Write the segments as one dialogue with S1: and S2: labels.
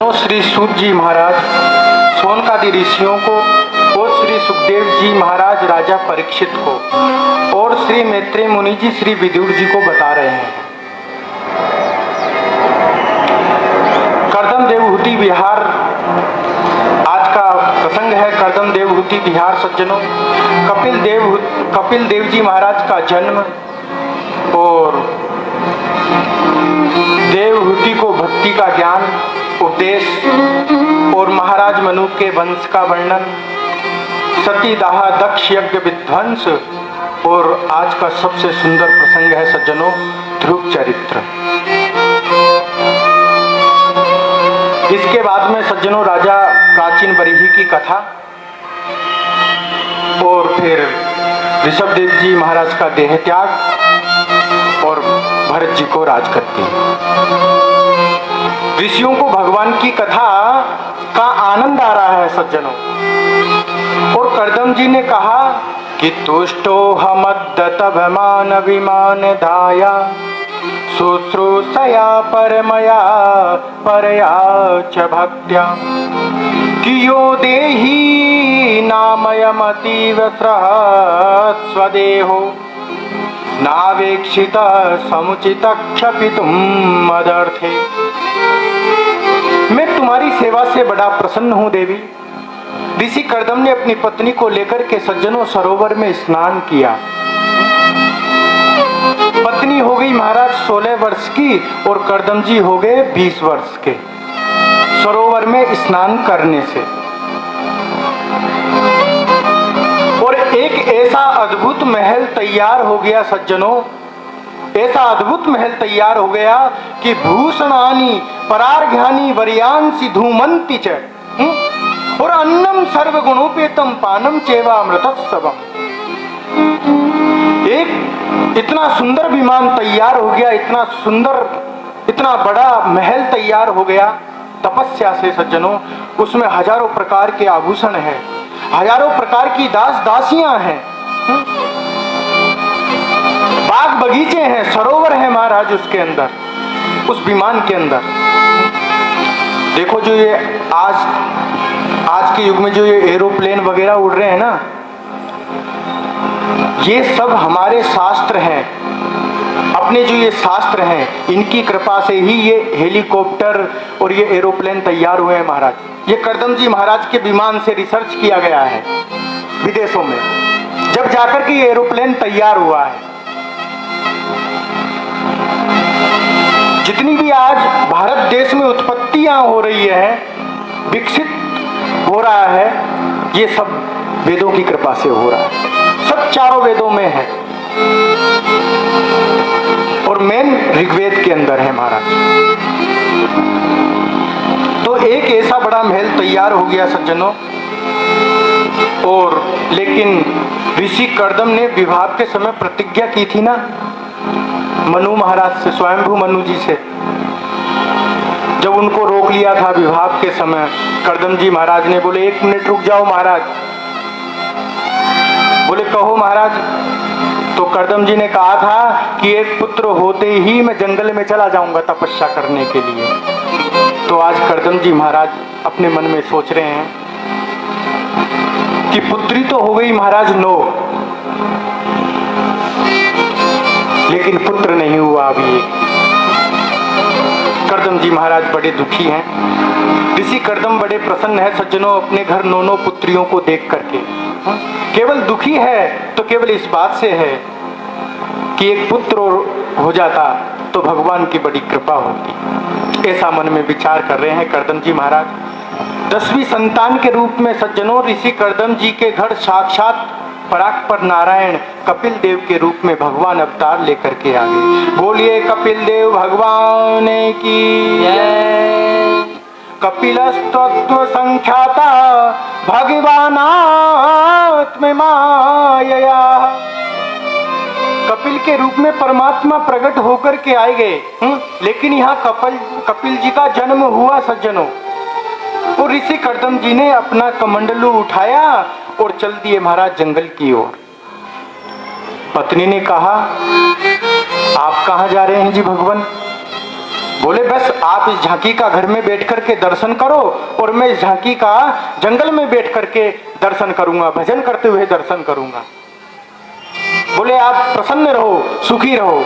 S1: तो श्री सूत जी महाराज सोनकादि ऋषियों को और श्री सुखदेव जी महाराज राजा परीक्षित को और श्री मैत्रेय मुनि जी श्री विदुर जी को बता रहे हैं। करदम देवहूति विहार आज का प्रसंग है। करदम देवहूति विहार सज्जनों, कपिल देव जी महाराज का जन्म और देवहूति को भक्ति का ज्ञान उपदेश और महाराज मनु के वंश का वर्णन, सतीदाह दक्ष यज्ञ विध्वंस और आज का सबसे सुंदर प्रसंग है सज्जनों ध्रुव चरित्र। इसके बाद में सज्जनों राजा प्राचीन बरीही की कथा और फिर ऋषभदेव जी महाराज का देह त्याग और भरत जी को राज करती। ऋषियों को भगवान की कथा का आनंद आ रहा है सज्जनों। और करदम जी ने कहा कि तुष्टो हमद्दतभमान विमान धाया शुश्रूषया परमया परया च भक्त्या कियो देहि नामयमतीव स्वदेहो नावेक्षित समुचित क्षपितुम मदर्थे। मैं तुम्हारी सेवा से बड़ा प्रसन्न हूँ देवी। ऋषि करदम ने अपनी पत्नी को लेकर के सज्जनों सरोवर में स्नान किया। पत्नी हो गई महाराज 16 वर्ष की और करदम जी हो गए 20 वर्ष के सरोवर में स्नान करने से। और एक ऐसा अद्भुत महल तैयार हो गया सज्जनों, ऐसा अद्भुत महल तैयार हो गया कि भूषणानि परार्घ्यानि वरियांसि धूमन्ति च और अन्नम सर्वगुणोपेतम पानम चैवामृतस्सवम्। एक इतना सुंदर विमान तैयार हो गया, इतना सुंदर इतना बड़ा महल तैयार हो गया तपस्या से सज्जनों। उसमें हजारों प्रकार के आभूषण हैं, हजारों प्रकार की दास दासियां हैं, बाग बगीचे हैं, सरोवर है महाराज उसके अंदर, उस विमान के अंदर। देखो जो ये आज के युग में जो ये एरोप्लेन वगैरह उड़ रहे हैं ना, ये सब हमारे शास्त्र हैं। अपने जो ये शास्त्र हैं इनकी कृपा से ही ये हेलीकॉप्टर और ये एरोप्लेन तैयार हुए हैं महाराज। ये करदम जी महाराज के विमान से रिसर्च किया गया है विदेशों में, जब जाकर के ये एरोप्लेन तैयार हुआ है। जितनी भी आज भारत देश में उत्पत्तियां हो रही है, विकसित हो रहा है, ये सब वेदों की कृपा से हो रहा है। सब चारों वेदों में है और मेन ऋग्वेद के अंदर है महाराज। तो एक ऐसा बड़ा महल तैयार हो गया सज्जनों। और लेकिन ऋषि करदम ने विवाह के समय प्रतिज्ञा की थी ना मनु महाराज से, स्वयंभू मनु जी से। जब उनको रोक लिया था विवाह के समय, करदम जी महाराज ने बोले 1 मिनट रुक जाओ महाराज। बोले कहो महाराज। तो करदम जी ने कहा था कि एक पुत्र होते ही मैं जंगल में चला जाऊंगा तपस्या करने के लिए। तो आज करदम जी महाराज अपने मन में सोच रहे हैं कि पुत्री तो हो गई महाराज 9, लेकिन पुत्र नहीं हुआ अभी। करदम जी महाराज बड़े दुखी हैं। ऋषि करदम बड़े प्रसन्न है सज्जनों अपने घर 9 पुत्रियों को देख करके। केवल दुखी है तो केवल इस बात से है कि एक पुत्र हो जाता तो भगवान की बड़ी कृपा होती। ऐसा मन में विचार कर रहे हैं करदम जी महाराज। 10वीं संतान के रूप में सज्जनों ऋषि करदम जी के घर साक्षात परात्पर नारायण कपिल देव के रूप में भगवान अवतार लेकर के आ गए। बोलिए कपिल देव भगवान की जय। कपिलस्तत्व संख्याता भगवानात्म मायया। कपिल के रूप में परमात्मा प्रकट होकर के आए गए। लेकिन यहाँ कपिल जी का जन्म हुआ सज्जनों। और ऋषि करदम जी ने अपना कमंडलू उठाया और चल दिए महाराज जंगल की ओर। पत्नी ने कहा आप कहाँ जा रहे हैं जी भगवान? बोले बस आप इस झांकी का घर में बैठ करके दर्शन करो और मैं इस झांकी का जंगल में बैठ करके दर्शन करूंगा, भजन करते हुए दर्शन करूंगा। बोले आप प्रसन्न रहो, सुखी रहो।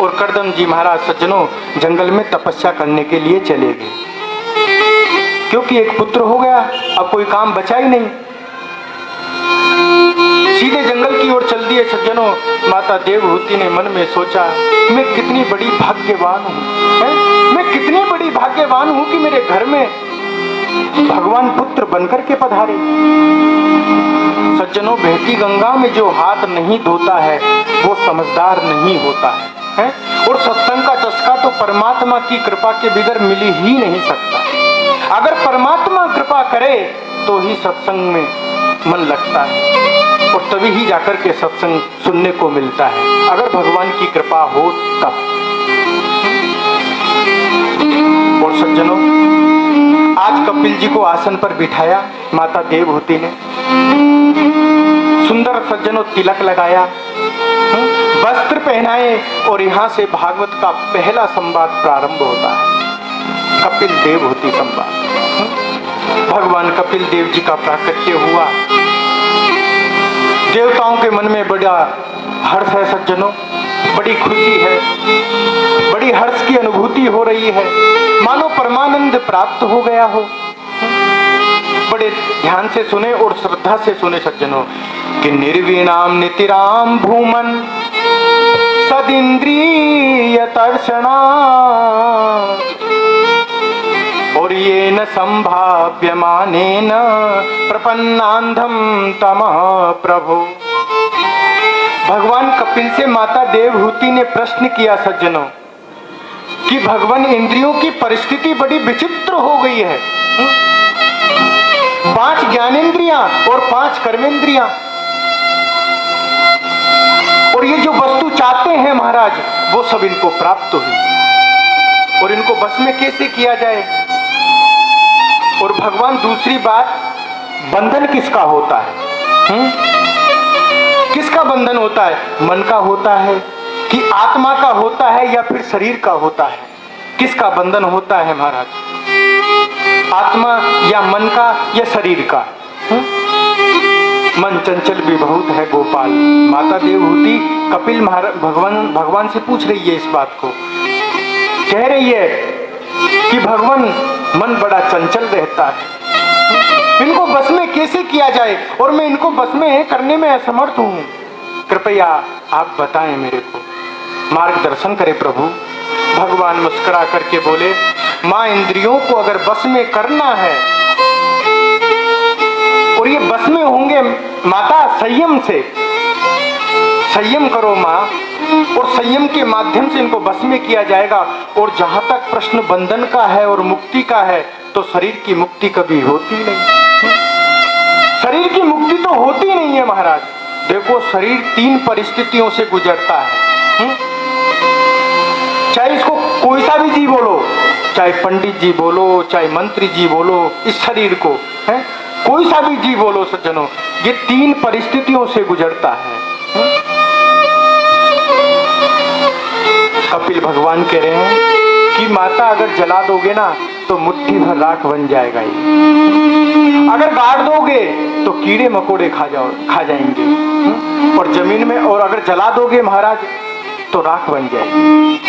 S1: और करदम जी महाराज सज्जनों जंगल में तपस्या करने के लिए चले गए, क्योंकि एक पुत्र हो गया, अब कोई काम बचा ही नहीं। सीधे जंगल की ओर चल दिए सज्जनों। माता देवहूति ने मन में सोचा, मैं कितनी बड़ी भाग्यवान हूँ, मैं कितनी बड़ी भाग्यवान हूँ कि मेरे घर में भगवान पुत्र बनकर के पधारे। सज्जनों बहती गंगा में जो हाथ नहीं धोता है वो समझदार नहीं होता है? और सत्संग का चस्का तो परमात्मा की कृपा के बगैर मिल ही नहीं सकता। अगर परमात्मा कृपा करे तो ही सत्संग में मन लगता है और तभी ही जाकर के सत्संग सुनने को मिलता है, अगर भगवान की कृपा हो तब। और सज्जनों आज कपिल जी को आसन पर बिठाया माता देवहूति ने, सुंदर सज्जनों तिलक लगाया, वस्त्र पहनाए और यहाँ से भागवत का पहला संवाद प्रारंभ होता है, कपिल देवहूति संवाद। भगवान कपिल देव जी का प्राकट्य हुआ। देवताओं के मन में बड़ा हर्ष है सज्जनों, बड़ी खुशी है, बड़ी हर्ष की अनुभूति हो रही है, मानो परमानंद प्राप्त हो गया हो। बड़े ध्यान से सुने और श्रद्धा से सुने सज्जनों कि निर्विणाम नितिराम भूमन सदिंद्रिय तर्षणा और ये न संभाव्यमानेन प्रपन्नांधम तमः प्रभु। भगवान कपिल से माता देवहूति ने प्रश्न किया सज्जनों कि भगवान इंद्रियों की परिस्थिति बड़ी विचित्र हो गई है। 5 ज्ञानेंद्रियां और 5 कर्मेंद्रियां, और ये जो वस्तु चाहते हैं महाराज वो सब इनको प्राप्त हुई, और इनको बस में कैसे किया जाए। और भगवान दूसरी बात, बंधन किसका होता है? किसका बंधन होता है? मन का होता है कि आत्मा का होता है या फिर शरीर का होता है? किसका बंधन होता है महाराज? आत्मा या मन का या शरीर का? मन चंचल भी बहुत है गोपाल। माता देवहूति कपिल भगवान से पूछ रही है इस बात को, कह रही है कि भगवान मन बड़ा चंचल रहता है, इनको बस में कैसे किया जाए और मैं इनको बस में करने में असमर्थ हूँ, कृपया आप बताएं मेरे को, मार्गदर्शन करें प्रभु। भगवान मुस्कुरा करके बोले, माँ इंद्रियों को अगर बस में करना है और ये बस में होंगे माता संयम से, संयम करो माँ, और संयम के माध्यम से इनको बस में किया जाएगा। और जहां तक प्रश्न बंधन का है और मुक्ति का है तो शरीर की मुक्ति कभी होती नहीं, शरीर की मुक्ति तो होती नहीं है महाराज। देखो शरीर 3 परिस्थितियों से गुजरता है, चाहे इसको कोई सा भी जी बोलो, चाहे पंडित जी बोलो, चाहे मंत्री जी बोलो, इस शरीर को है कोई सा भी जी बोलो सज्जनों, ये 3 परिस्थितियों से गुजरता है। कपिल भगवान कह रहे हैं कि माता अगर जला दोगे ना तो मुट्ठी भर राख बन जाएगा ये, अगर गाड़ दोगे तो कीड़े मकोड़े खा जाएंगे, और जमीन में, और अगर जला दोगे महाराज तो राख बन जाएगी।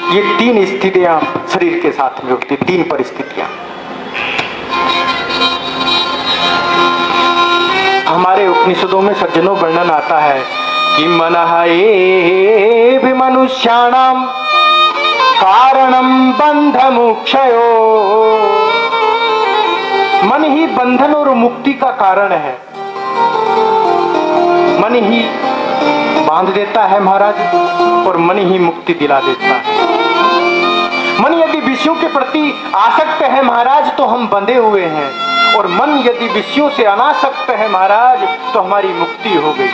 S1: ये 3 स्थितियां शरीर के साथ में होती, 3 परिस्थितियां। हमारे उपनिषदों में सज्जनों वर्णन आता है कि मनः एव मनुष्याणाम कारणम बंध मोक्षयो, मन ही बंधन और मुक्ति का कारण है। मन ही बांध देता है महाराज और मन ही मुक्ति दिला देता है। मन यदि विषयों के प्रति आसक्त है महाराज तो हम बंधे हुए हैं, और मन यदि विषयों से अनासक्त है महाराज तो हमारी मुक्ति हो गई।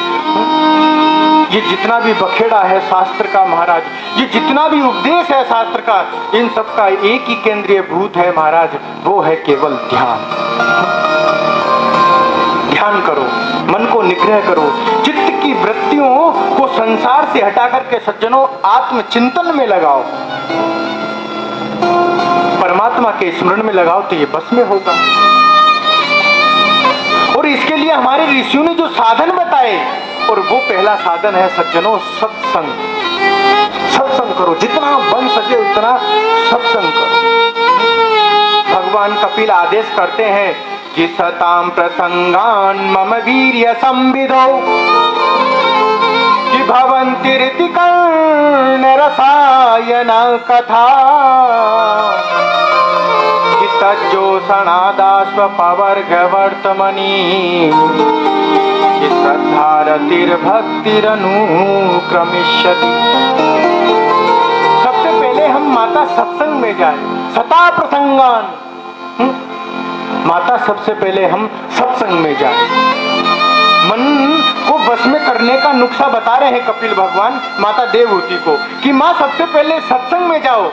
S1: ये जितना भी बखेड़ा है शास्त्र का महाराज, ये जितना भी उपदेश है शास्त्र का, इन सब का एक ही केंद्रीय भूत है महाराज, वो है केवल ध्यान। ध्यान करो, मन को निग्रह करो, चित्त की वृत्तियों को संसार से हटा करके सज्जनों आत्मचिंतन में लगाओ, परमात्मा के स्मरण में लगाओ, तो ये बस में होगा। और इसके लिए हमारे ऋषियों ने जो साधन बताए, और वो पहला साधन है सज्जनों सत्संग। सत्संग करो, जितना बन सके उतना सत्संग करो। भगवान कपिल आदेश करते हैं कि सताम प्रसंगान मम वीर्य संविदो कि भवन्ति ऋतिकर्ण रसायन कथा कि तज्जोषणादाश्व पवर्ग वर्तमनि कि श्रद्धारतिर्भक्तिरनु क्रमिष्यति। सबसे पहले हम माता सत्संग में जाए, सता प्रसंगान। माता सबसे पहले हम सत्संग में जाए। मन को वश में करने का नुस्खा बता रहे हैं कपिल भगवान माता देवहूति को कि माँ सबसे पहले सत्संग में जाओ।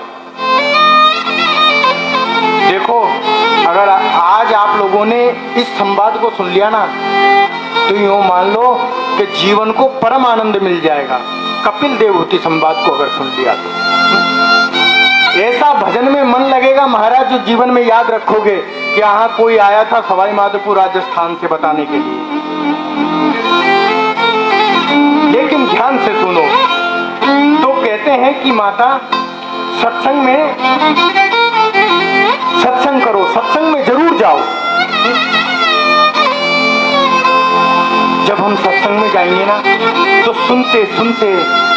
S1: देखो, अगर आज आप लोगों ने इस संवाद को सुन लिया ना, तो यूं मान लो कि जीवन को परम आनंद मिल जाएगा। कपिल देवहूति संवाद को अगर सुन लिया तो ऐसा भजन में मन लगेगा महाराज, जो जीवन में याद रखोगे कि यहाँ कोई आया था सवाई माधोपुर राजस्थान से बताने के लिए। लेकिन ध्यान से सुनो, तो कहते हैं कि माता सत्संग में सत्संग करो, सत्संग में जरूर जाओ। जब हम सत्संग में जाएंगे ना, तो सुनते सुनते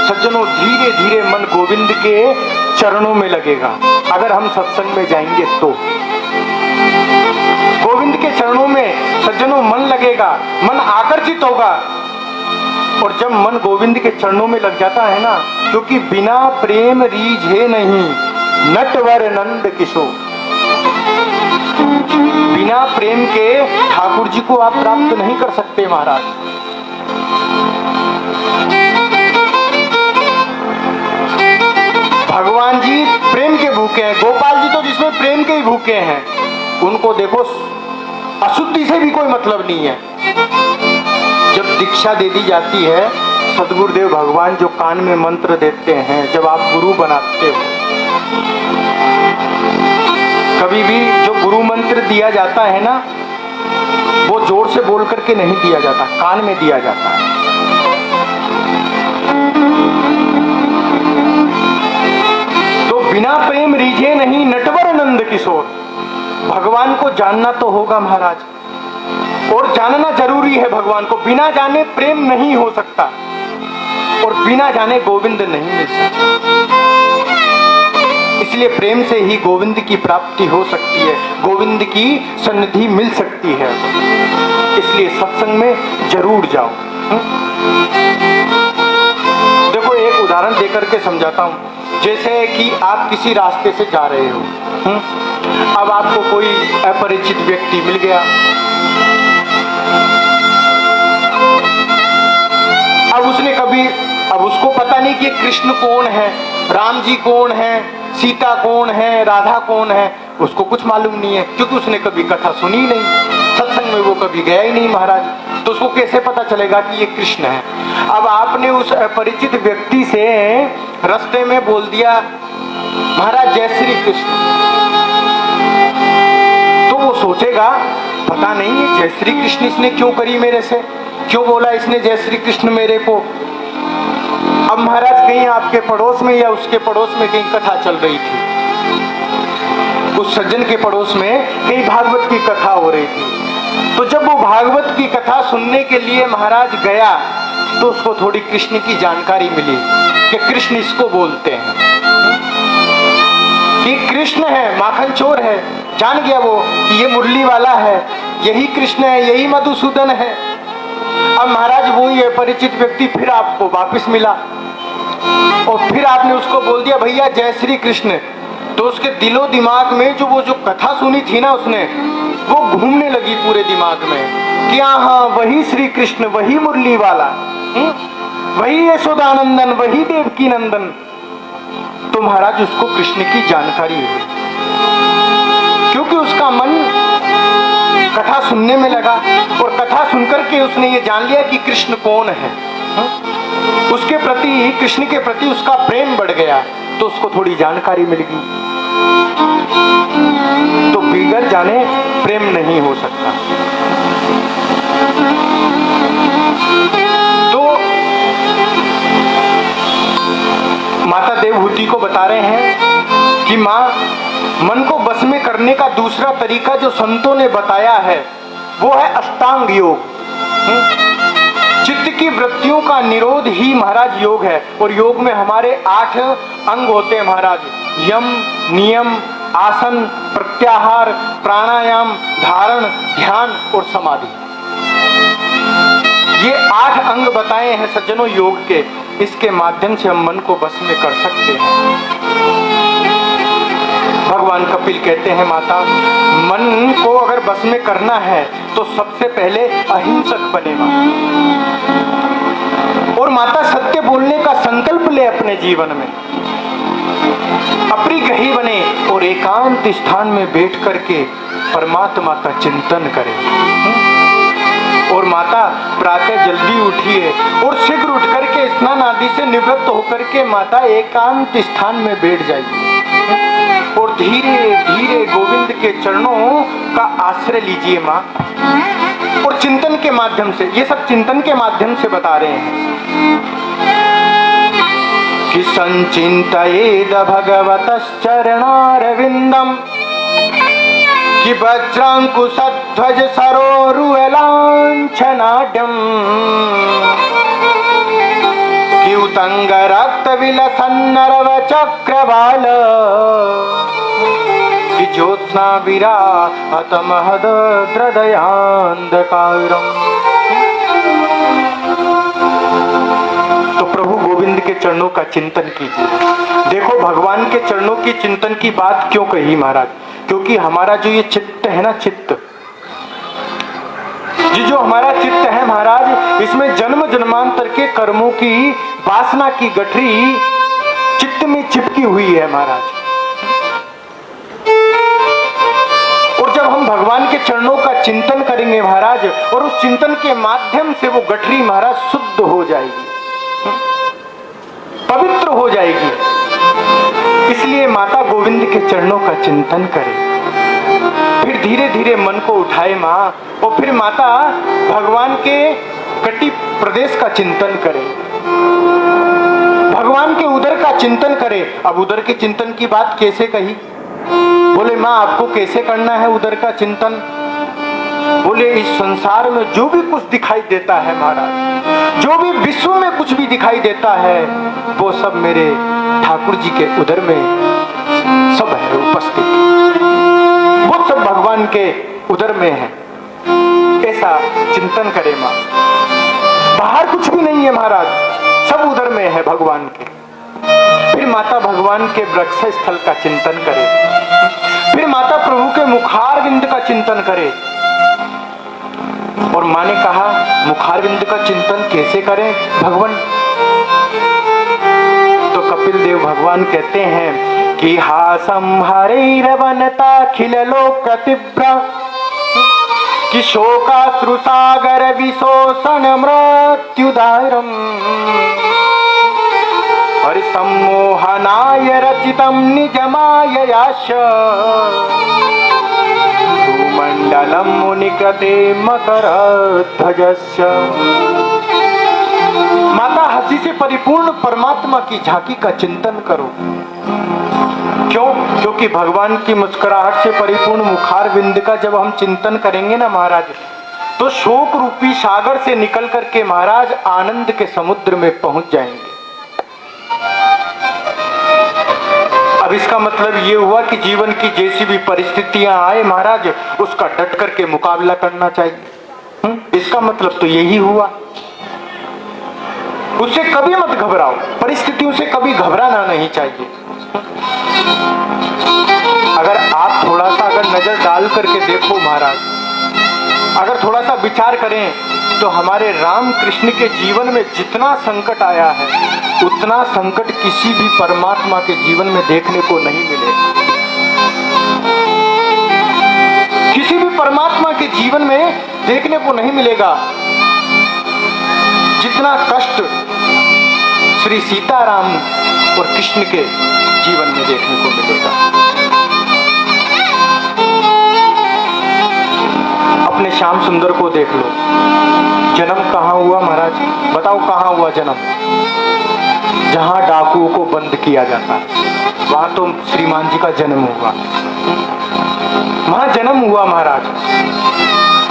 S1: सज्जनों धीरे धीरे मन गोविंद के चरणों में लगेगा। अगर हम सत्संग में जाएंगे तो गोविंद के चरणों में सज्जनों मन लगेगा, मन आकर्षित होगा। और जब मन गोविंद के चरणों में लग जाता है ना, क्योंकि बिना प्रेम रीझे नहीं नटवर नंद किशोर। बिना प्रेम के ठाकुर जी को आप प्राप्त नहीं कर सकते महाराज। भगवान जी प्रेम के भूखे हैं, गोपाल जी तो जिसमें प्रेम के ही भूखे हैं। उनको देखो, अशुद्धि से भी कोई मतलब नहीं है। जब दीक्षा दे दी जाती है, सदगुरुदेव भगवान जो कान में मंत्र देते हैं, जब आप गुरु बनाते हो, कभी भी जो गुरु मंत्र दिया जाता है ना, वो जोर से बोल करके नहीं दिया जाता, कान में दिया जाता है। तो बिना प्रेम रीझे नहीं नटवर नंद किशोर। भगवान को जानना तो होगा महाराज, और जानना जरूरी है भगवान को। बिना जाने प्रेम नहीं हो सकता, और बिना जाने गोविंद नहीं मिल सकता। इसलिए प्रेम से ही गोविंद की प्राप्ति हो सकती है, गोविंद की सन्निधि मिल सकती है। इसलिए सत्संग में जरूर जाओ। देखो, एक उदाहरण देकर के समझाता हूँ। जैसे कि आप किसी रास्ते से जा रहे हो, अब आपको कोई अपरिचित व्यक्ति मिल गया। अब उसको पता नहीं कि कृष्ण कौन है, राम जी कौन है, सीता कौन है, राधा कौन है, उसको कुछ मालूम नहीं है, क्योंकि उसने कभी कथा सुनी नहीं, सत्संग में वो कभी गया ही नहीं महाराज। तो उसको कैसे पता चलेगा कि ये कृष्ण है। अब आपने उस अपरिचित व्यक्ति से रास्ते में बोल दिया महाराज जय श्री कृष्ण, तो वो सोचेगा पता नहीं ये जय श्री कृष्ण इसने क्यों करी, मेरे से क्यों बोला इसने जय श्री कृष्ण मेरे को। अब महाराज कहीं आपके पड़ोस में या उसके पड़ोस में कहीं कथा चल रही थी, उस सज्जन के पड़ोस में कहीं भागवत की कथा हो रही थी। तो जब वो भागवत की कथा सुनने के लिए महाराज गया, तो उसको थोड़ी कृष्ण की जानकारी मिली कि कृष्ण इसको बोलते हैं, कि कृष्ण है, माखन चोर है। जान गया वो कि ये मुरली वाला है, यही कृष्ण है, यही मधुसूदन है। अब महाराज वो ये परिचित व्यक्ति फिर आपको वापस मिला, और फिर आपने उसको बोल दिया भैया जय श्री कृष्ण। तो उसके दिलो दिमाग में जो कथा सुनी थी ना उसने, वो घूमने लगी पूरे दिमाग में कि हाँ वही श्री कृष्ण, वही मुरली वाला, वही यशोदानंदन, वही देवकी नंदन। तो महाराज उसको कृष्ण की जानकारी हुई, क्योंकि उसका मन कथा सुनने में लगा, और कथा सुनकर के उसने ये जान लिया कि कृष्ण कौन है। उसके प्रति, कृष्ण के प्रति उसका प्रेम बढ़ गया, तो उसको थोड़ी जानकारी मिल गई। तो बिगड़ जाने प्रेम नहीं हो सकता। तो माता देवहूति को बता रहे हैं कि माँ, मन को बस में करने का दूसरा तरीका जो संतों ने बताया है वो है अष्टांग योग। चित्त की वृत्तियों का निरोध ही महाराज योग है। और योग में हमारे 8 अंग होते हैं महाराज। यम, नियम, आसन, प्रत्याहार, प्राणायाम, धारण, ध्यान और समाधि। ये 8 अंग बताए हैं सज्जनों योग के। इसके माध्यम से हम मन को बस में कर सकते हैं। भगवान कपिल कहते हैं माता, मन को अगर बस में करना है तो सबसे पहले अहिंसक बने मां। और माता सत्य बोलने का संकल्प ले अपने जीवन में, अपरिग्रही बने और एकांत स्थान में बैठ करके परमात्मा का चिंतन करें। और माता प्रातः जल्दी उठिए और शीघ्र उठ करके स्नान आदि से निवृत्त होकर के माता एकांत स्थान में बैठ जाइए और धीरे धीरे गोविंद के चरणों का आश्रय लीजिए माँ। और चिंतन के माध्यम से, ये सब चिंतन के माध्यम से बता रहे हैं कि संचिंतयेद भगवतश्चरणारविंदम कि वज्रांकुशध्वज सरोरुलांछनाढ्यम कि उतंग रक्त विलसन्नरव चक्रवाल कि ज्योत्स्ना विराहत महदद्रदयांधकारम। तो प्रभु गोविंद के चरणों का चिंतन कीजिए। देखो भगवान के चरणों की चिंतन की बात क्यों कही महाराज? क्योंकि हमारा जो ये चित्त है ना, चित्त जो हमारा चित्त है महाराज, इसमें जन्म जन्मांतर के कर्मों की वासना की गठरी चित्त में चिपकी हुई है महाराज। और जब हम भगवान के चरणों का चिंतन करेंगे महाराज, और उस चिंतन के माध्यम से वो गठरी महाराज शुद्ध हो जाएगी, पवित्र हो जाएगी। इसलिए माता गोविंद के चरणों का चिंतन करें, फिर धीरे धीरे मन को उठाए माँ, और फिर माता भगवान के कटी प्रदेश का चिंतन करें, भगवान के उदर का चिंतन करें। अब उदर के चिंतन की बात कैसे कही? बोले माँ आपको कैसे करना है उदर का चिंतन? बोले इस संसार में जो भी कुछ दिखाई देता है महाराज, जो भी विश्व में कुछ भी दिखाई देता है, वो सब मेरे ठाकुर जी के उदर में सब है उपस्थित, वो सब भगवान के उदर में है। ऐसा चिंतन करे माँ। बाहर कुछ भी नहीं है महाराज, सब उदर में है भगवान के। फिर माता भगवान के वृक्ष स्थल का चिंतन करे, फिर माता प्रभु के मुखारविंद का चिंतन करे। और माँ ने कहा मुखारविंद का चिंतन कैसे करें भगवान? तो कपिल देव भगवान कहते हैं कि हासम हरैरवनता खिल लोक तीव्र कि शोकाश्रु सागर विशोषण मृत्युदारम हरि सम्मोहनाय रचितम निज माययाश भूमंडलम मुनिकृते मकरध्वजस्य। माता हंसी से परिपूर्ण परमात्मा की झांकी का चिंतन करो। क्यों? क्योंकि भगवान की मुस्कुराहट से परिपूर्ण मुखारविंद का जब हम चिंतन करेंगे ना महाराज, तो शोक रूपी सागर से निकल करके महाराज आनंद के समुद्र में पहुंच जाएंगे। अब इसका मतलब ये हुआ कि जीवन की जैसी भी परिस्थितियां आए महाराज, उसका डट करके मुकाबला करना चाहिए। इसका मतलब तो यही हुआ। उससे कभी मत घबराओ, परिस्थितियों से कभी घबराना नहीं चाहिए। अगर आप थोड़ा सा अगर नजर डाल करके देखो महाराज, अगर थोड़ा सा विचार करें, तो हमारे राम कृष्ण के जीवन में जितना संकट आया है, उतना संकट किसी भी परमात्मा के जीवन में देखने को नहीं मिलेगा। किसी भी परमात्मा के जीवन में देखने को नहीं मिलेगा। जितना कष्ट श्री सीताराम और कृष्ण के जीवन में देखने को मिलेगा। अपने श्याम सुंदर को देख लो, जन्म कहाँ हुआ महाराज, बताओ कहाँ हुआ जन्म? जहां डाकुओं को बंद किया जाता है वहां तो श्रीमान जी का जन्म हुआ, वहां जन्म हुआ महाराज।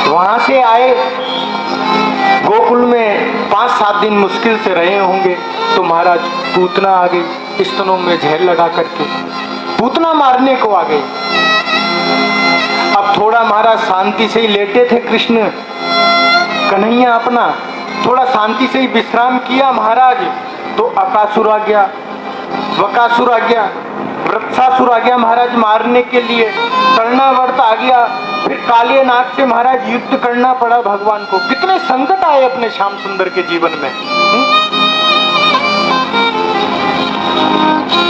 S1: वहां से आए गोकुल में 5-7 दिन मुश्किल से रहे होंगे तो महाराज पूतना आ गई, स्तनों में जहर लगा करके पूतना मारने को आ गई। अब थोड़ा महाराज शांति से ही लेटे थे कृष्ण कन्हैया, अपना थोड़ा शांति से ही विश्राम किया महाराज, तो अकासुर आ गया, वकासुर आ गया, वृक्षासुर आ गया महाराज मारने के लिए, कर्णावर्त आ गया, फिर काले नाग से महाराज युद्ध करना पड़ा भगवान को। कितने संकट आए अपने श्याम सुंदर के जीवन में।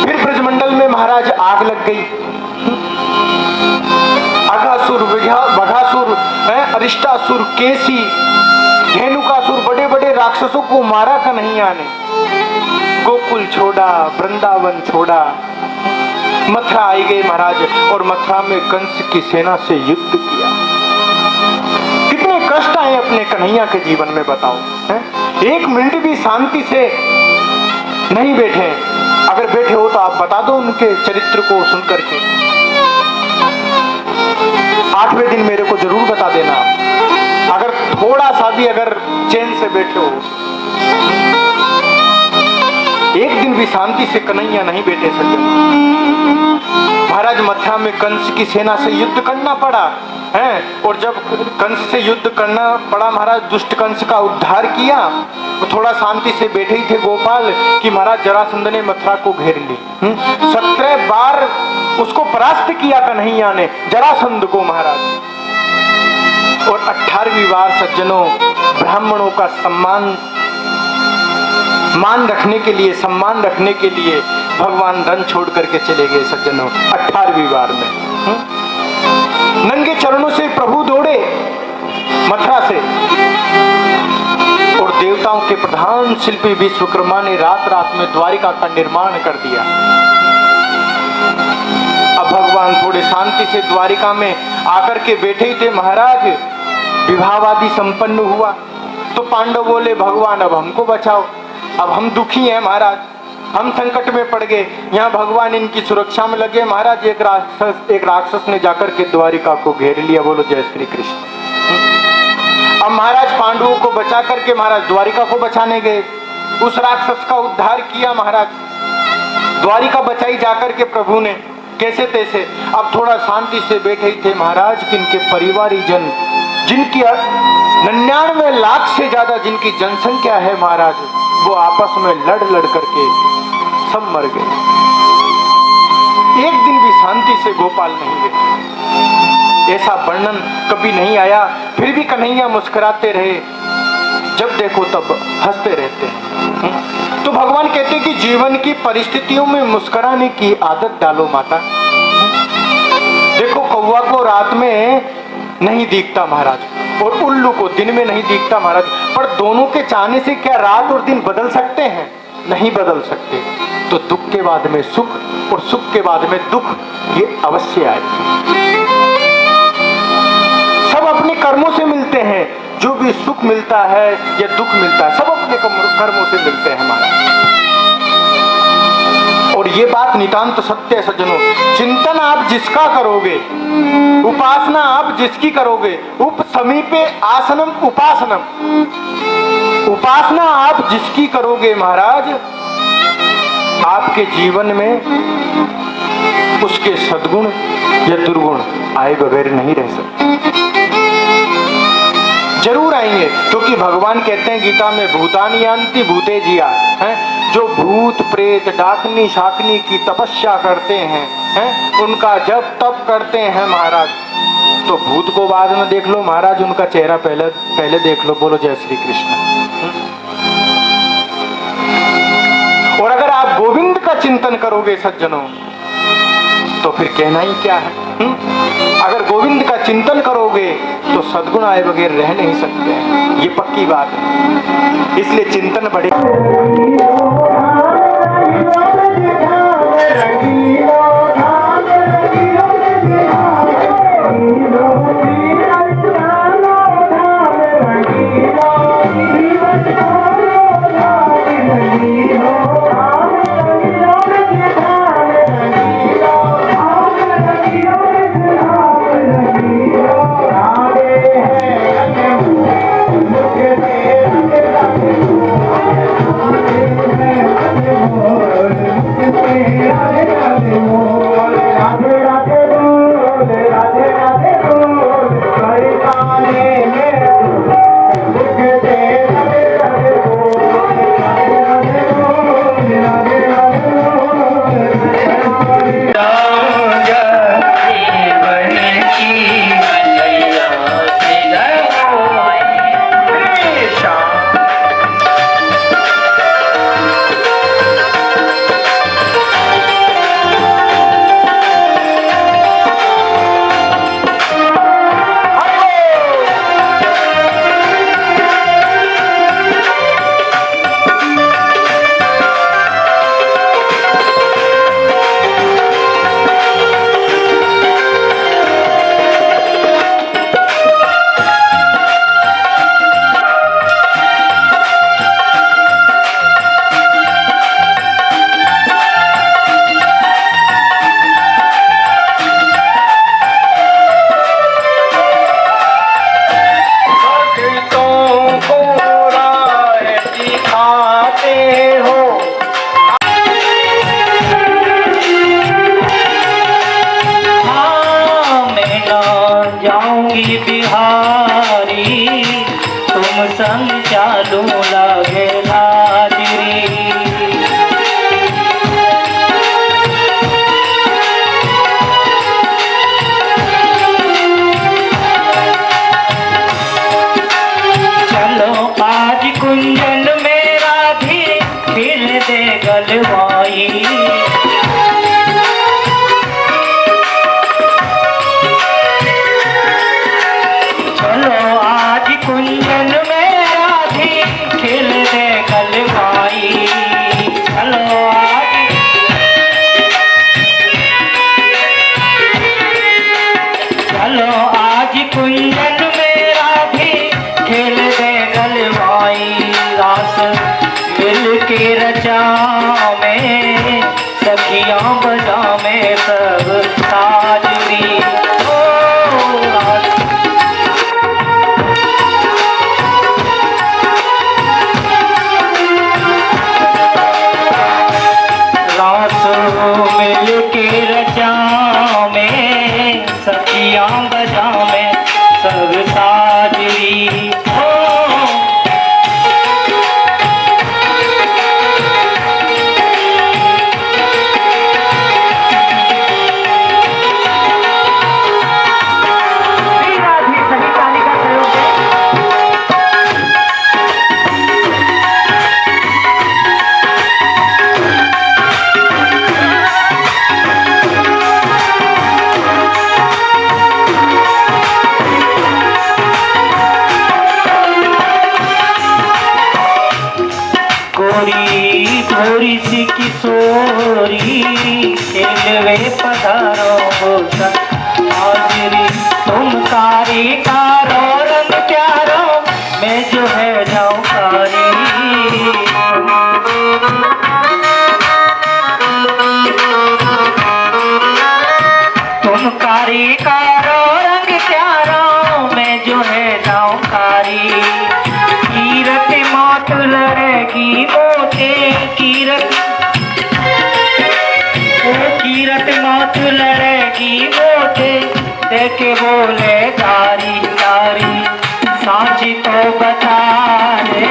S1: फिर ब्रजमंडल में महाराज आग लग गई, अघासुर, बघासुर, अरिष्टासुर, केसी, धेनुकासुर, बड़े बड़े राक्षसों को मारा कन्हैया ने, गोकुल छोड़ा, वृंदावन छोड़ा, मथुरा आई गए महाराज और मथुरा में कंस की सेना से युद्ध किया। कितने कष्ट आए अपने कन्हैया के जीवन में बताओ, है? एक मिनट भी शांति से नहीं बैठे। अगर बैठे हो तो आप बता दो उनके चरित्र को सुन करके, 8वें दिन मेरे को जरूर बता देना, अगर थोड़ा सा भी अगर चैन से बैठे हो। एक दिन भी शांति से कन्हैया नहीं बैठे सज्जन। महाराज मथुरा में कंस की सेना से युद्ध करना पड़ा है, और जब कंस से युद्ध करना पड़ा महाराज, दुष्ट कंस का उद्धार किया, तो थोड़ा शांति से बैठे ही थे गोपाल कि महाराज जरासंध ने मथुरा को घेर ली। 17 बार उसको परास्त किया कन्हैया ने, जरासंध को महाराज। और 18वीं बार सज्जनों ब्राह्मणों का मान रखने के लिए, सम्मान रखने के लिए भगवान रण छोड़ करके चले गए सज्जनों। 18वीं बार में नंगे चरणों से प्रभु दौड़े मथुरा से, और देवताओं के प्रधान शिल्पी विश्वकर्मा ने रात रात में द्वारिका का निर्माण कर दिया। अब भगवान थोड़े शांति से द्वारिका में आकर के बैठे ही थे महाराज। विवाहवादी संपन्न हुआ तो पांडव बोले भगवान अब हमको बचाओ, अब हम दुखी हैं महाराज, हम संकट में पड़ गए। यहाँ भगवान इनकी सुरक्षा में लगे महाराज। एक राक्षस ने जाकर के द्वारिका को घेर लिया। बोलो जय श्री कृष्ण। अब महाराज पांडवों को बचा करके महाराज द्वारिका को बचाने गए, उस राक्षस का उद्धार किया महाराज। द्वारिका बचाई जाकर के प्रभु ने कैसे तैसे। अब थोड़ा शांति से बैठे ही थे महाराज कि इनके परिवारी जन, जिनकी 99 लाख से ज्यादा जिनकी जनसंख्या है महाराज, वो आपस में लड़ करके सब मर गए। एक दिन भी शांति से गोपाल नहीं बैठे, ऐसा वर्णन कभी नहीं आया। फिर भी कन्हैया मुस्कुराते रहे, जब देखो तब हंसते रहते हैं। तो भगवान कहते हैं कि जीवन की परिस्थितियों में मुस्कुराने की आदत डालो माता। देखो कौवा को रात में नहीं दिखता महाराज, और उल्लू को दिन में नहीं दिखता महाराज, पर दोनों के चाहने से क्या रात और दिन बदल सकते हैं? नहीं बदल सकते। तो दुख के बाद में सुख और सुख के बाद में दुख, ये अवश्य आए। सब अपने कर्मों से मिलते हैं, जो भी सुख मिलता है या दुख मिलता है सब अपने कर्मों से मिलते हैं महाराज। और ये बात नितांत सत्य है सज्जनों। चिंतन आप जिसका करोगे, उपासना आप जिसकी करोगे, उप समीपे आसनम उपासनम, उपासना आप जिसकी करोगे महाराज, आपके जीवन में उसके सद्गुण या दुर्गुण आए बगैर नहीं रह सकते। जरूर आएंगे, क्योंकि भगवान कहते हैं गीता में भूतानि यान्ति भूते जिया, है जो भूत प्रेत डाकनी शाकनी की तपस्या करते हैं, उनका जब तप करते हैं महाराज, तो भूत को बाद में देख लो महाराज, उनका चेहरा पहले देख लो। बोलो जय श्री कृष्ण। और अगर आप गोविंद का चिंतन करोगे सज्जनों, तो फिर कहना ही क्या है? अगर गोविंद का चिंतन करोगे तो सद्गुण आए बगैर रह नहीं सकते हैं, ये पक्की बात है। इसलिए चिंतन बढ़े।
S2: चालू लगे हाजिरी। चलो आज कुंजन मेरा भी फिर दे गलवाई। चलो आज कुंजन मेरा भी खिल दे गलवाई। चलो आज चलो आज कुंजन मेरा भी खिल दे गलवाई। रास मिल के रचा में सखियां बजा में सब साजरी। मिल के रचा में सखियां बजा में सब साजरी। गोरी सी किशोरी खेलवे पधारो हाजिरी। तुम कारी कारो रंग प्यारो मैं जो है जाऊं कारी। तुम कारी कारो रंग प्यारो मैं जो है जाऊं कारी। कीरत मात लड़ेगी मोटे कीरत मात लड़ेगी मोटे देखे बोले तारी तारी। साची तो बता दे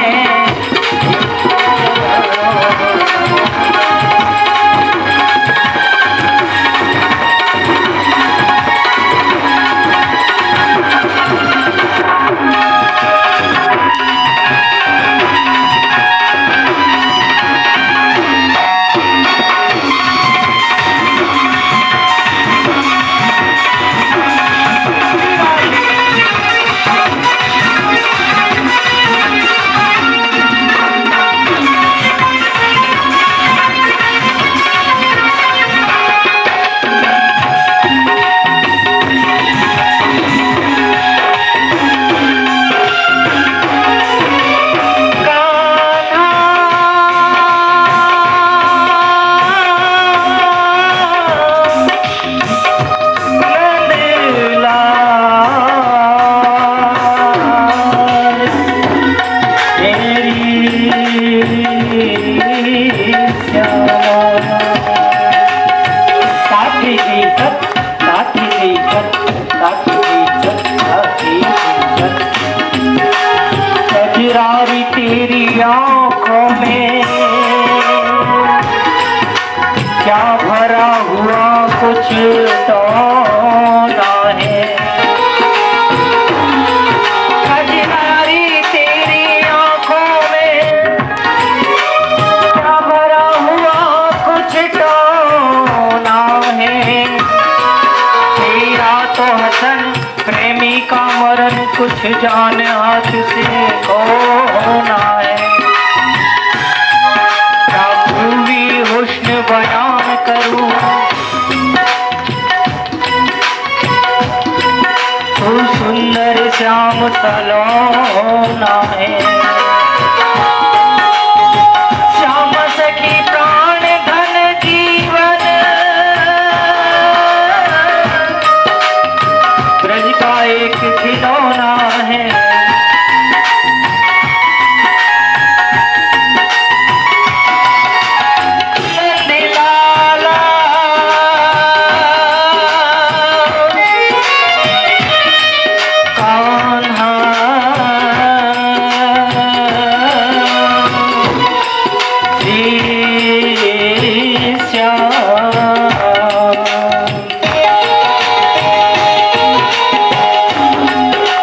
S2: कजरारी तेरी आंखों में क्या भरा हुआ कुछ तो ना है। कजरारी तेरी आंखों में क्या भरा हुआ कुछ तो ना है। तेरा तो हसन प्रेमी का मरण कुछ जान हाथ से खोना है। क्या भूवी हुस्न बयान करूं तू सुंदर श्याम सलोना है। श्याम सखी प्राण धन जीवन ब्रज का एक खिलौना है। नंदलाला कान्हा श्री श्याम।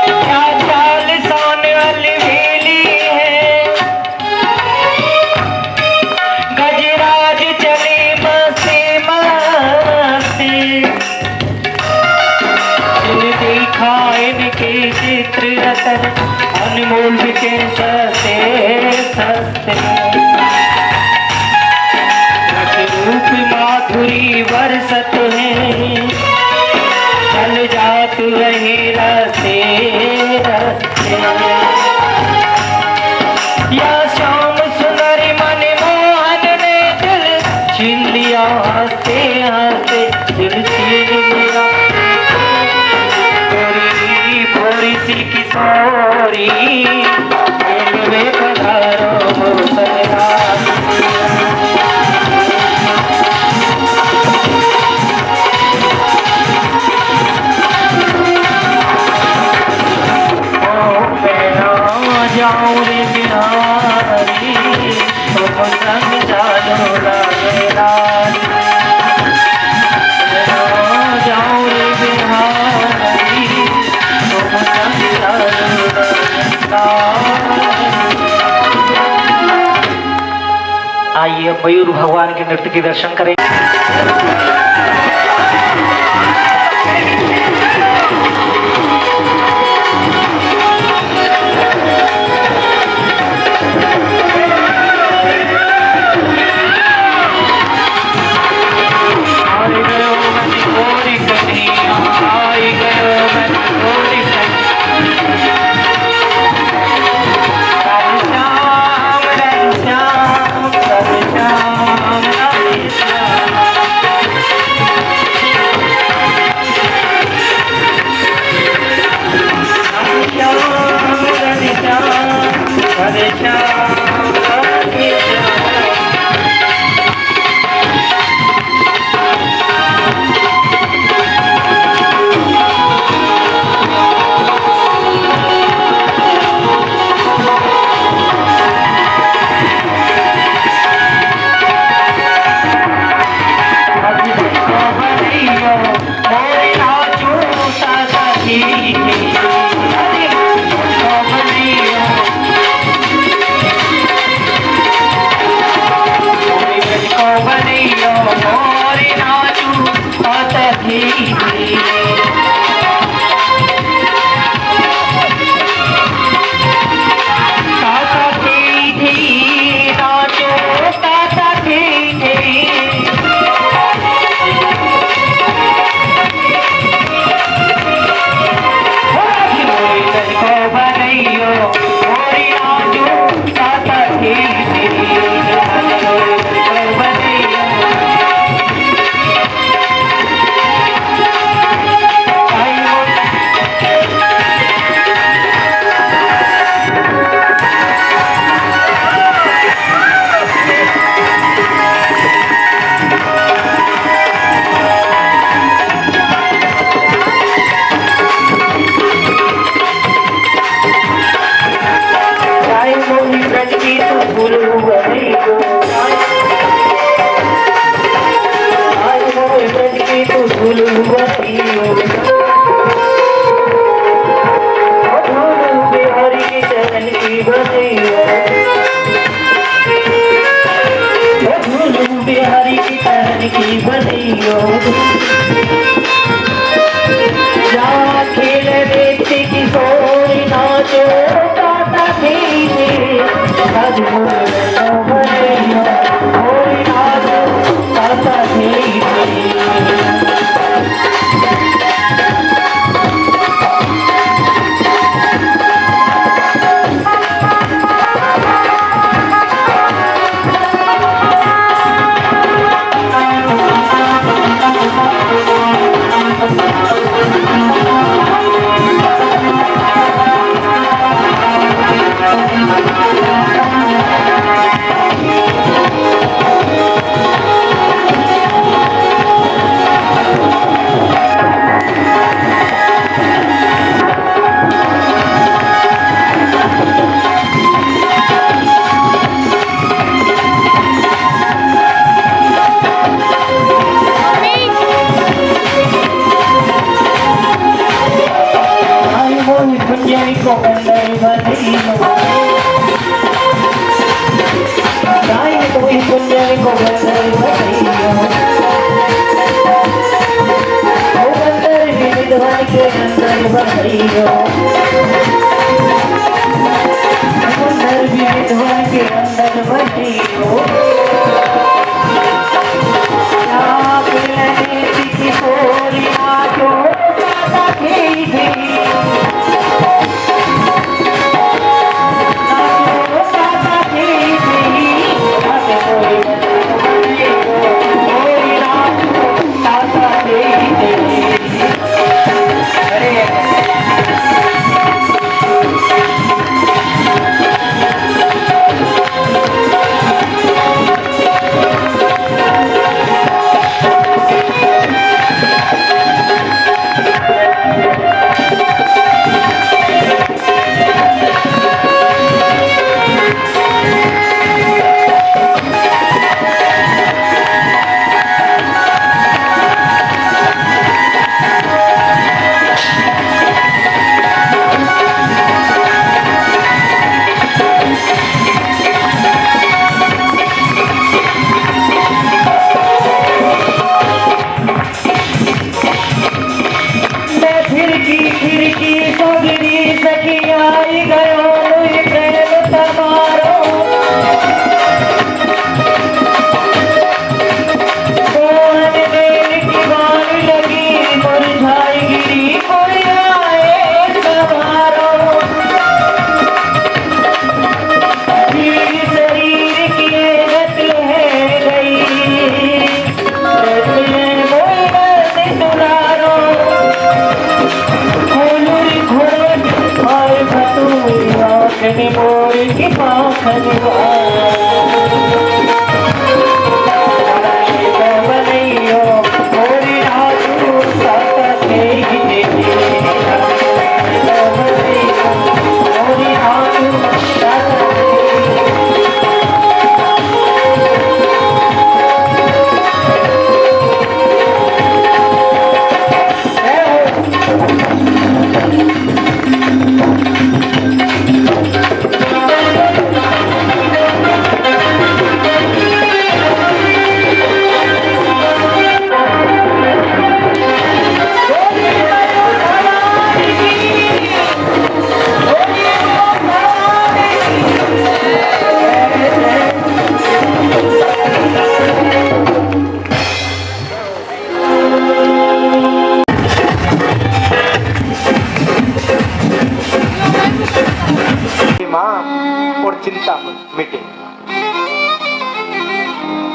S2: क्या चाल सान अलबेली है। गजराज चले मस्ती मस्ती जिन देखा इनके चित्र रतन अनमोल बिके सस्ते सस्ते। रस रूप माधुरी बरसत है चल जात रहे रस्ते रस्ते। या श्याम सुंदरी मन मोहन ने दिल छीन लिया हंसते हंसते दिल छीन लिया। गोरी भोरी सी किशोरी दिल में पधारो सरदार। जाऊं रे बिहारी तुम संग जानो लागेलारी। जाऊं रे बिहारी तुम संग जानो लागेलारी। आइए अब मयूर भगवान के नृत्य के दर्शन करें। श्याम बहैयो समुंदर भी विधवा के अंदर बहैयो आप लगे की कोरी नाचो दादा खेई गई नाचो दादा खेई गई नाचो कोरी कोरी नाचो दादा खेई गई अरे खिड़की सगरी सखी आई गयो प्रेम तमारो कोहन देर की बारी लगी मुरझाई गिरी कोई आए संभारो शरीर की गत है गई दुलारो आखनी मोरी की पाखनी बनैयो मोरी नाचू साता खेई मोरी नाचू साता
S1: माँ और चिंता मिटे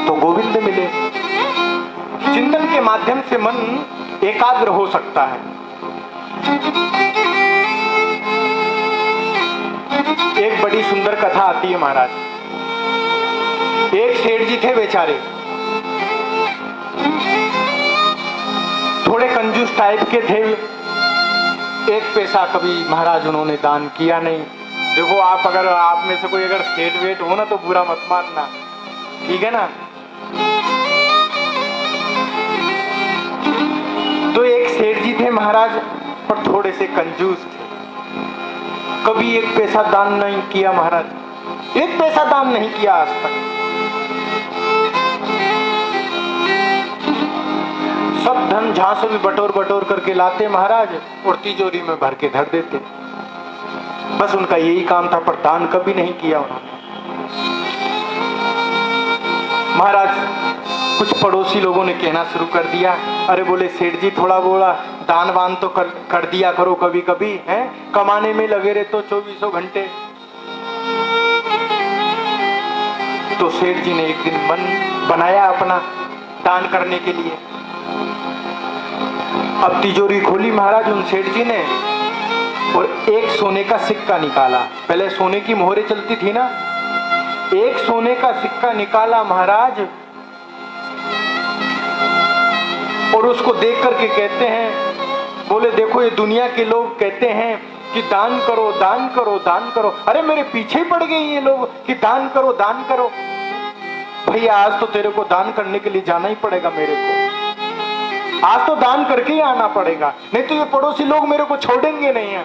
S1: तो गोविंद मिले। चिंतन के माध्यम से मन एकाग्र हो सकता है। एक बड़ी सुंदर कथा आती है महाराज। एक सेठ जी थे बेचारे, थोड़े कंजूस टाइप के थे। एक पैसा कभी महाराज उन्होंने दान किया नहीं। देखो आप अगर आप में से कोई अगर सेठ वेट हो ना तो बुरा मत मानना, ठीक है ना। तो एक सेठ जी थे महाराज, पर थोड़े से कंजूस थे। कभी एक पैसा दान नहीं किया महाराज, एक पैसा दान नहीं किया आज तक। सब धन जहां से भी बटोर बटोर करके लाते महाराज और तिजोरी में भर के धर देते। बस उनका यही काम था, पर दान कभी नहीं किया उन्होंने। महाराज कुछ पड़ोसी लोगों ने कहना शुरू कर दिया, अरे बोले सेठ जी थोड़ा बोला दान वान तो कर दिया करो कभी कभी, हैं कमाने में लगे रहे तो 24 घंटे। तो सेठ जी ने एक दिन मन बनाया अपना दान करने के लिए। अब तिजोरी खोली महाराज उन सेठ जी ने और एक सोने का सिक्का निकाला। पहले सोने की मोहरें चलती थी ना, एक सोने का सिक्का निकाला महाराज और उसको देख करके कहते हैं, बोले देखो ये दुनिया के लोग कहते हैं कि दान करो दान करो दान करो। अरे मेरे पीछे ही पड़ गए ये लोग कि दान करो दान करो। भैया आज तो तेरे को दान करने के लिए जाना ही पड़ेगा, मेरे को आज तो दान करके ही आना पड़ेगा, नहीं तो ये पड़ोसी लोग मेरे को छोड़ेंगे नहीं है।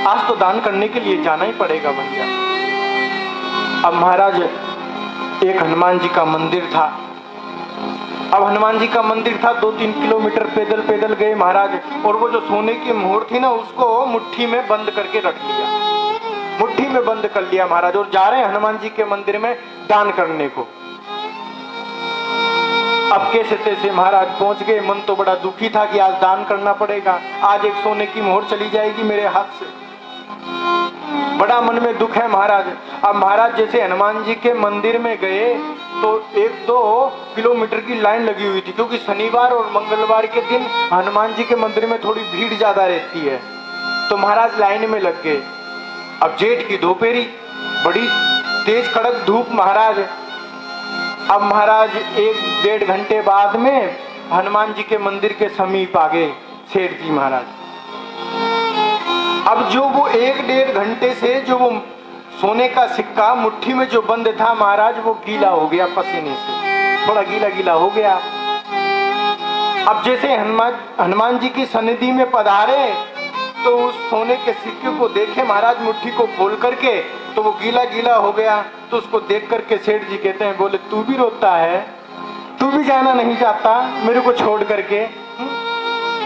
S1: आज तो दान करने के लिए जाना ही पड़ेगा भैया। अब महाराज एक हनुमान जी का मंदिर था, अब हनुमान जी का मंदिर था, 2-3 किलोमीटर पैदल पैदल गए महाराज, और वो जो सोने की मोहर थी ना, उसको मुट्ठी में बंद करके रख लिया, मुट्ठी में बंद कर लिया महाराज, और जा रहे हैं हनुमान जी के मंदिर में दान करने को। अब कैसे तैसे महाराज पहुंच गए। मन तो बड़ा दुखी था कि आज दान करना पड़ेगा, आज एक सोने की मोहर चली जाएगी मेरे हाथ से, बड़ा मन में दुख है महाराज। अब महाराज जैसे हनुमान जी के मंदिर में गए तो 1-2 किलोमीटर की लाइन लगी हुई थी, क्योंकि शनिवार और मंगलवार के दिन हनुमान जी के मंदिर में थोड़ी भीड़ ज्यादा रहती है, तो महाराज लाइन में लग गए। अब जेठ की दोपहरी, बड़ी तेज कड़क धूप महाराज। अब महाराज 1-1.5 घंटे बाद में हनुमान जी के मंदिर के समीप आ गए सेठ जी महाराज। अब जो वो 1-1.5 घंटे से जो वो सोने का सिक्का मुट्ठी में जो बंद था महाराज, वो गीला हो गया पसीने से, थोड़ा गीला गीला हो गया। अब जैसे हनुमान जी की सन्निधि में पधारे तो उस सोने के सिक्के को देखे महाराज, मुट्ठी को खोल करके, तो वो गीला गीला हो गया। तो उसको देख करके सेठ जी कहते हैं, बोले तू भी रोता है, तू भी जाना नहीं चाहता मेरे को छोड़ करके?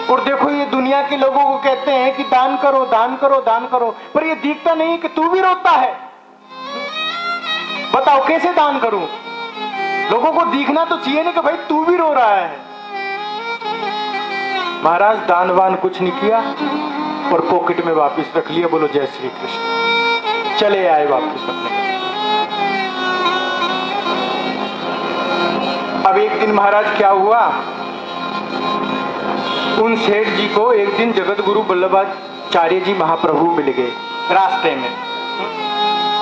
S1: और देखो ये दुनिया के लोगों को कहते हैं कि दान करो दान करो दान करो, पर ये दिखता नहीं कि तू भी रोता है। बताओ कैसे दान करूं? लोगों को दिखना तो चाहिए ना कि भाई तू भी रो रहा है। महाराज दान वान कुछ नहीं किया और पॉकेट में वापस रख लिया। बोलो जय श्री कृष्ण। चले आए वापस अपने। अब एक दिन महाराज क्या हुआ, उन सेठ जी को एक दिन जगत गुरु वल्लभाचार्य जी महाप्रभु मिल गए रास्ते में।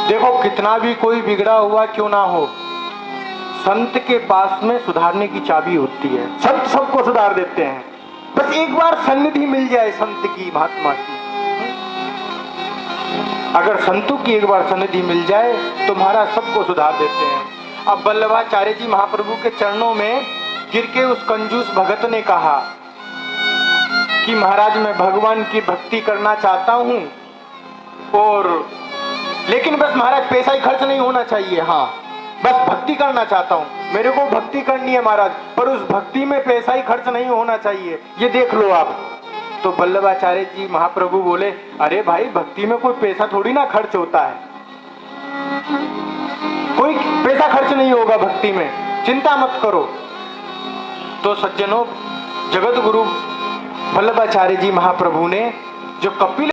S1: देखो कितना भी कोई बिगड़ा हुआ क्यों ना हो, संत के पास में सुधारने की चाबी होती है। संत सबको सुधार देते हैं, बस एक बार सन्निधि मिल जाए संत की, महात्मा की। अगर संतों की एक बार सन्निधि मिल जाए तो महाराज सबको सुधार देते हैं। अब वल्लभाचार्य जी महाप्रभु के चरणों में गिर के उस कंजूस भगत ने कहा कि महाराज मैं भगवान की भक्ति करना चाहता हूं, और लेकिन बस महाराज पैसा ही खर्च नहीं होना चाहिए। हाँ बस भक्ति करना चाहता हूं, मेरे को भक्ति करनी है महाराज, पर उस भक्ति में पैसा ही खर्च नहीं होना चाहिए, ये देख लो आप। तो वल्लभाचार्य जी महाप्रभु बोले, अरे भाई भक्ति में कोई पैसा थोड़ी ना खर्च होता है, कोई पैसा खर्च नहीं होगा भक्ति में, चिंता मत करो। तो सज्जनों, जगत गुरु वल्लभाचार्य जी महाप्रभु ने जो कपिल